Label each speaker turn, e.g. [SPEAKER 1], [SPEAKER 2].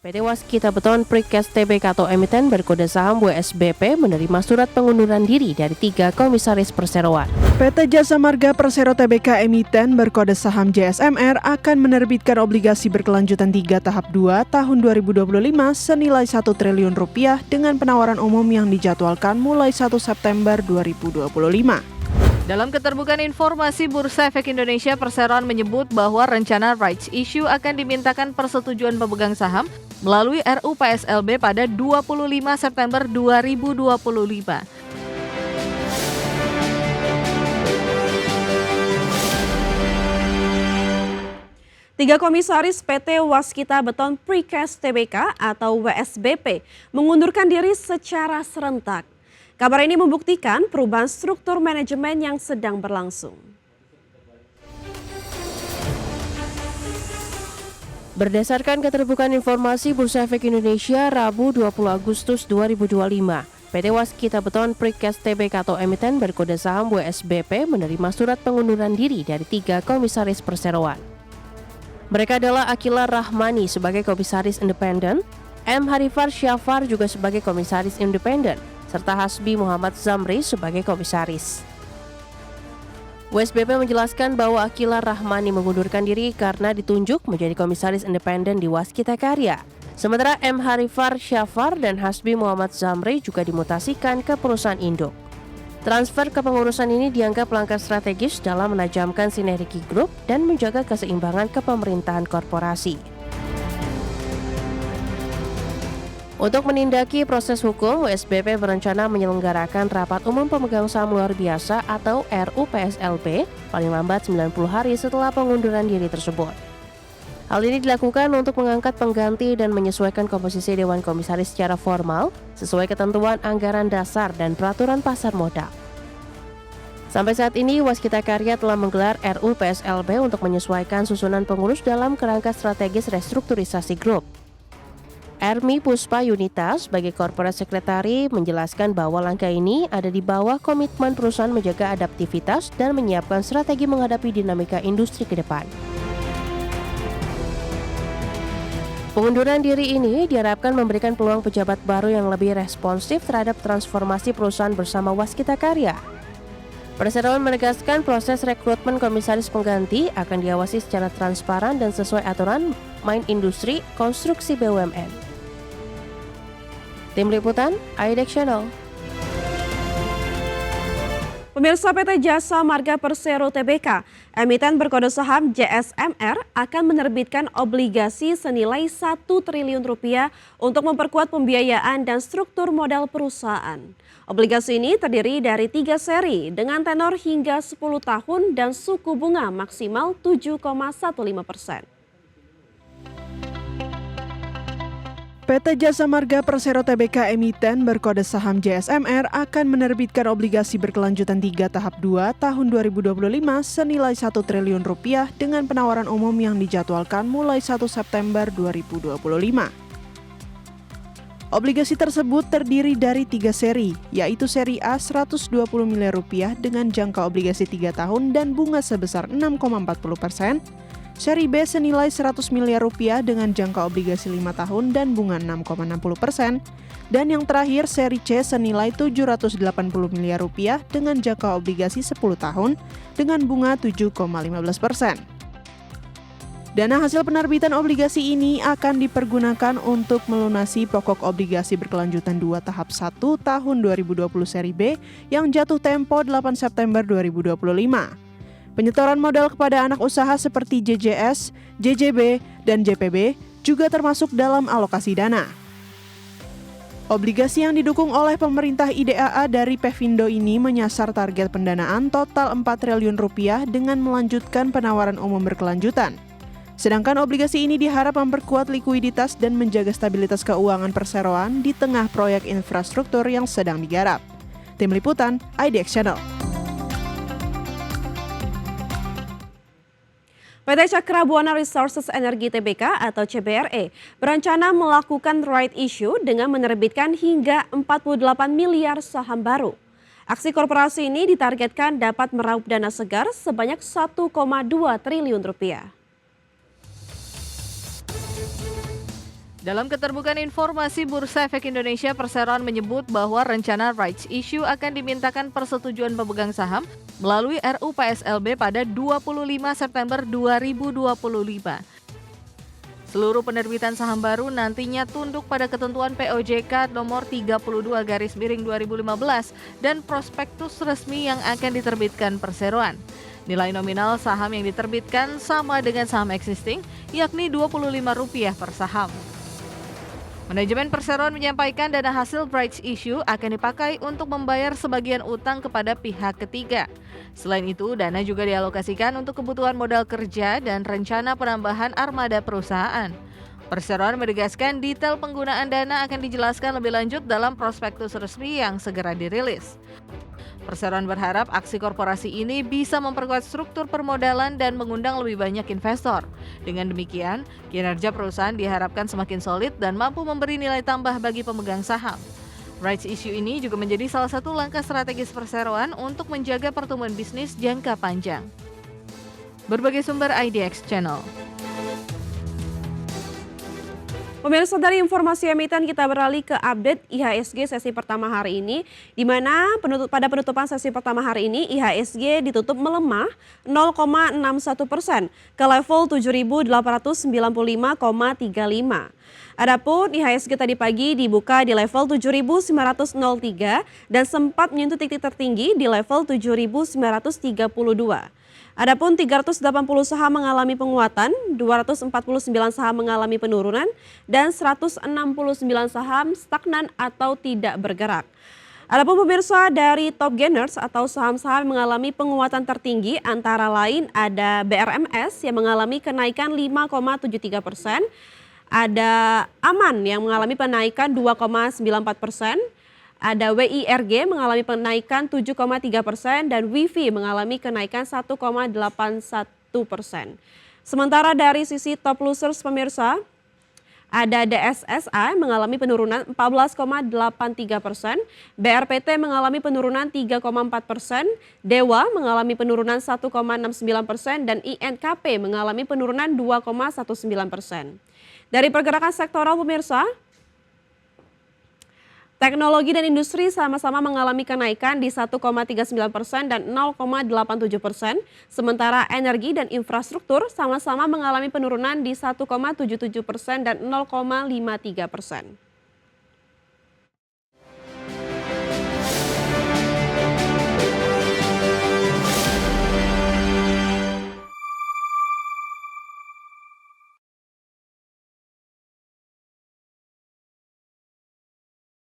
[SPEAKER 1] PT Waskita Beton Precast Tbk atau emiten berkode saham WSBP menerima surat pengunduran diri dari 3 komisaris perseroan.
[SPEAKER 2] PT Jasa Marga Persero Tbk emiten berkode saham JSMR akan menerbitkan obligasi berkelanjutan 3 tahap 2 tahun 2025 senilai 1 triliun rupiah dengan penawaran umum yang dijadwalkan mulai 1 September 2025.
[SPEAKER 3] Dalam keterbukaan informasi Bursa Efek Indonesia, Perseroan menyebut bahwa rencana rights issue akan dimintakan persetujuan pemegang saham melalui RUU PSLB pada 25 September 2025.
[SPEAKER 4] Tiga komisaris PT Waskita Beton Precast Tbk atau WSBP mengundurkan diri secara serentak. Kabar ini membuktikan perubahan struktur manajemen yang sedang berlangsung.
[SPEAKER 1] Berdasarkan keterbukaan informasi Bursa Efek Indonesia Rabu 20 Agustus 2025, PT Waskita Beton Precast Tbk atau emiten berkode saham WSBP menerima surat pengunduran diri dari 3 komisaris perseroan. Mereka adalah Akila Rahmani sebagai komisaris independen, M. Harifar Syafar juga sebagai komisaris independen, serta Hasbi Muhammad Zamri sebagai komisaris. WSBP menjelaskan bahwa Akila Rahmani mengundurkan diri karena ditunjuk menjadi komisaris independen di Waskita Karya. Sementara M. Harifar Syafar dan Hasbi Muhammad Zamri juga dimutasikan ke perusahaan induk. Transfer kepengurusan ini dianggap langkah strategis dalam menajamkan sinergi grup dan menjaga keseimbangan kepemerintahan korporasi. Untuk menindaki proses hukum, WSBP berencana menyelenggarakan rapat umum pemegang saham luar biasa atau RUU PSLB paling lambat 90 hari setelah pengunduran diri tersebut. Hal ini dilakukan untuk mengangkat pengganti dan menyesuaikan komposisi Dewan Komisaris secara formal sesuai ketentuan anggaran dasar dan peraturan pasar modal. Sampai saat ini, Waskita Karya telah menggelar RUU PSLB untuk menyesuaikan susunan pengurus dalam kerangka strategis restrukturisasi grup. Ermi Puspa Yunita sebagai Corporate Secretary menjelaskan bahwa langkah ini ada di bawah komitmen perusahaan menjaga adaptivitas dan menyiapkan strategi menghadapi dinamika industri ke depan. Pengunduran diri ini diharapkan memberikan peluang pejabat baru yang lebih responsif terhadap transformasi perusahaan bersama Waskita Karya. Perseroan menegaskan proses rekrutmen komisaris pengganti akan diawasi secara transparan dan sesuai aturan main industri konstruksi BUMN. Tim Liputan, IDEX Channel.
[SPEAKER 4] Pemirsa, PT Jasa Marga Persero Tbk, emiten berkode saham JSMR akan menerbitkan obligasi senilai 1 triliun rupiah untuk memperkuat pembiayaan dan struktur modal perusahaan. Obligasi ini terdiri dari 3 seri dengan tenor hingga 10 tahun dan suku bunga maksimal 7,15%.
[SPEAKER 2] PT Jasa Marga Persero Tbk emiten berkode saham JSMR akan menerbitkan obligasi berkelanjutan 3 tahap 2 tahun 2025 senilai 1 triliun rupiah dengan penawaran umum yang dijadwalkan mulai 1 September 2025. Obligasi tersebut terdiri dari 3 seri, yaitu seri A 120 miliar rupiah dengan jangka obligasi 3 tahun dan bunga sebesar 6,40%, seri B senilai 100 miliar rupiah dengan jangka obligasi 5 tahun dan bunga 6,60%, dan yang terakhir seri C senilai 780 miliar rupiah dengan jangka obligasi 10 tahun dengan bunga 7,15%. Dana hasil penerbitan obligasi ini akan dipergunakan untuk melunasi pokok obligasi berkelanjutan 2 tahap 1 tahun 2020 seri B yang jatuh tempo 8 September 2025. Penyetoran modal kepada anak usaha seperti JJS, JJB, dan JPB juga termasuk dalam alokasi dana. Obligasi yang didukung oleh pemerintah IDAA dari Pevindo ini menyasar target pendanaan total 4 triliun rupiah dengan melanjutkan penawaran umum berkelanjutan. Sedangkan obligasi ini diharap memperkuat likuiditas dan menjaga stabilitas keuangan perseroan di tengah proyek infrastruktur yang sedang digarap. Tim Liputan, IDEX Channel.
[SPEAKER 4] PT Cakra Buana Resources Energi Tbk atau CBRE berencana melakukan right issue dengan menerbitkan hingga 48 miliar saham baru. Aksi korporasi ini ditargetkan dapat meraup dana segar sebanyak 1,2 triliun rupiah.
[SPEAKER 3] Dalam keterbukaan informasi Bursa Efek Indonesia, Perseroan menyebut bahwa rencana rights issue akan dimintakan persetujuan pemegang saham melalui RUU PSLB pada 25 September 2025. Seluruh penerbitan saham baru nantinya tunduk pada ketentuan POJK nomor 32/2015 dan prospektus resmi yang akan diterbitkan Perseroan. Nilai nominal saham yang diterbitkan sama dengan saham existing, yakni Rp25 per saham. Manajemen Perseroan menyampaikan dana hasil rights issue akan dipakai untuk membayar sebagian utang kepada pihak ketiga. Selain itu, dana juga dialokasikan untuk kebutuhan modal kerja dan rencana penambahan armada perusahaan. Perseroan menegaskan detail penggunaan dana akan dijelaskan lebih lanjut dalam prospektus resmi yang segera dirilis. Perseroan berharap aksi korporasi ini bisa memperkuat struktur permodalan dan mengundang lebih banyak investor. Dengan demikian, kinerja perusahaan diharapkan semakin solid dan mampu memberi nilai tambah bagi pemegang saham. Rights issue ini juga menjadi salah satu langkah strategis Perseroan untuk menjaga pertumbuhan bisnis jangka panjang. Berbagai sumber IDX Channel.
[SPEAKER 4] Pemirsa, dari informasi emiten kita beralih ke update IHSG sesi pertama hari ini, di mana pada penutupan sesi pertama hari ini IHSG ditutup melemah 0,61% ke level 7.895,35. Adapun IHSG tadi pagi dibuka di level 7.903 dan sempat menyentuh titik tertinggi di level 7.932. Adapun 380 saham mengalami penguatan, 249 saham mengalami penurunan, dan 169 saham stagnan atau tidak bergerak. Adapun pemirsa, dari top gainers atau saham-saham mengalami penguatan tertinggi antara lain ada BRMS yang mengalami kenaikan 5,73%, ada Aman yang mengalami penaikan 2,94%, ada WIRG mengalami penaikan 7,3% dan WIFI mengalami kenaikan 1,81%. Sementara dari sisi top losers pemirsa, ada DSSA mengalami penurunan 14,83%, BRPT mengalami penurunan 3,4%, Dewa mengalami penurunan 1,69% dan INKP mengalami penurunan 2,19%. Dari pergerakan sektoral pemirsa, teknologi dan industri sama-sama mengalami kenaikan di 1,39% dan 0,87%, sementara energi dan infrastruktur sama-sama mengalami penurunan di 1,77% dan 0,53%.